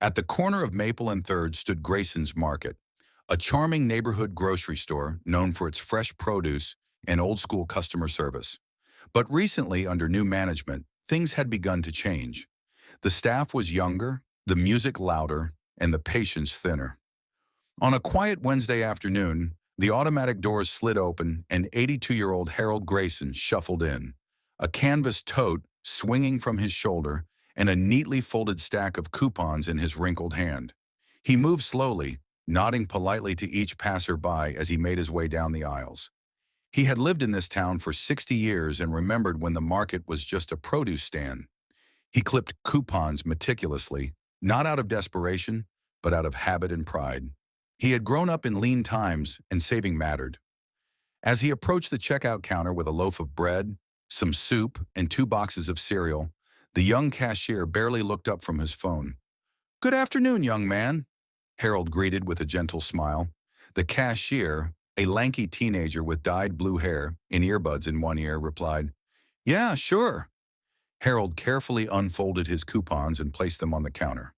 At the corner of Maple and Third stood Grayson's Market, a charming neighborhood grocery store known for its fresh produce and old-school customer service. But recently, under new management, things had begun to change. The staff was younger, the music louder, and the patience thinner. On a quiet Wednesday afternoon, the automatic doors slid open and 82-year-old Harold Grayson shuffled in, a canvas tote swinging from his shoulder and a neatly folded stack of coupons in his wrinkled hand. He moved slowly, nodding politely to each passerby as he made his way down the aisles. He had lived in this town for 60 years and remembered when the market was just a produce stand. He clipped coupons meticulously, not out of desperation, but out of habit and pride. He had grown up in lean times and saving mattered. As he approached the checkout counter with a loaf of bread, some soup, and 2 boxes of cereal, the young cashier barely looked up from his phone. "Good afternoon, young man," Harold greeted with a gentle smile. The cashier, a lanky teenager with dyed blue hair and earbuds in one ear, replied, "Yeah, sure." Harold carefully unfolded his coupons and placed them on the counter.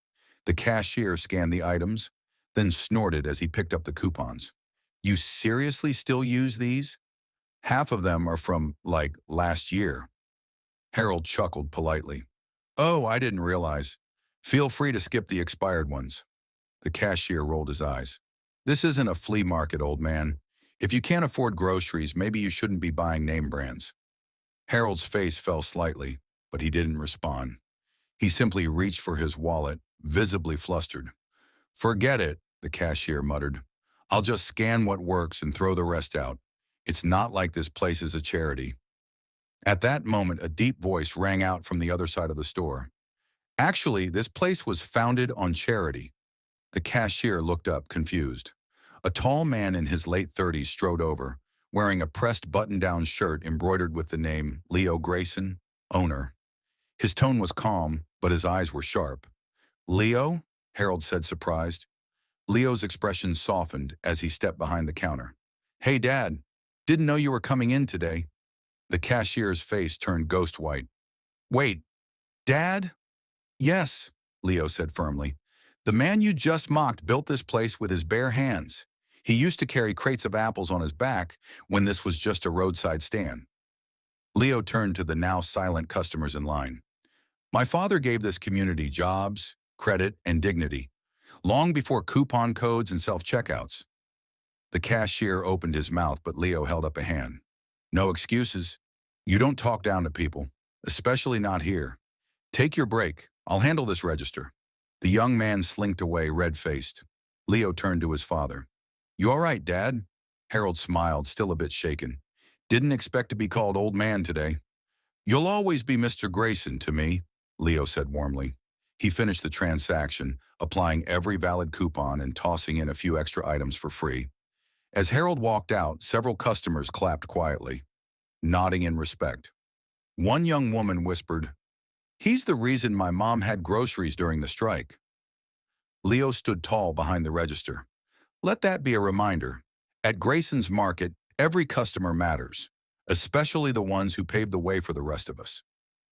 The cashier scanned the items, then snorted as he picked up the coupons. "You seriously still use these? Half of them are from, like, last year." Harold chuckled politely. "Oh, I didn't realize. Feel free to skip the expired ones." The cashier rolled his eyes. "This isn't a flea market, old man. If you can't afford groceries, maybe you shouldn't be buying name brands." Harold's face fell slightly, but he didn't respond. He simply reached for his wallet, visibly flustered. "Forget it," the cashier muttered. "I'll just scan what works and throw the rest out. It's not like this place is a charity." At that moment, a deep voice rang out from the other side of the store. "Actually, this place was founded on charity." The cashier looked up, confused. A tall man in his late 30s strode over, wearing a pressed button-down shirt embroidered with the name Leo Grayson, owner. His tone was calm, but his eyes were sharp. "Leo?" Harold said, surprised. Leo's expression softened as he stepped behind the counter. "Hey, Dad. Didn't know you were coming in today." The cashier's face turned ghost white. "Wait, Dad?" "Yes," Leo said firmly. "The man you just mocked built this place with his bare hands. He used to carry crates of apples on his back when this was just a roadside stand." Leo turned to the now silent customers in line. "My father gave this community jobs, credit, and dignity, long before coupon codes and self-checkouts." The cashier opened his mouth, but Leo held up a hand. "No excuses. You don't talk down to people, especially not here. Take your break. I'll handle this register." The young man slinked away, red-faced. Leo turned to his father. "You all right, Dad?" Harold smiled, still a bit shaken. "Didn't expect to be called old man today." "You'll always be Mr. Grayson to me," Leo said warmly. He finished the transaction, applying every valid coupon and tossing in a few extra items for free. As Harold walked out, several customers clapped quietly, nodding in respect. One young woman whispered, "He's the reason my mom had groceries during the strike." Leo stood tall behind the register. "Let that be a reminder. At Grayson's Market, every customer matters, especially the ones who paved the way for the rest of us."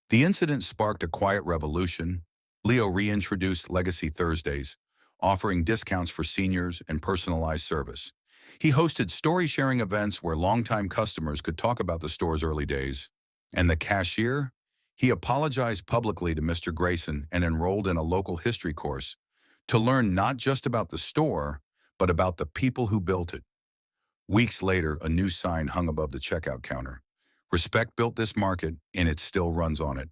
The incident sparked a quiet revolution. Leo reintroduced Legacy Thursdays, offering discounts for seniors and personalized service. He hosted story-sharing events where longtime customers could talk about the store's early days. And the cashier? He apologized publicly to Mr. Grayson and enrolled in a local history course to learn not just about the store, but about the people who built it. Weeks later, a new sign hung above the checkout counter. "Respect built this market, and it still runs on it."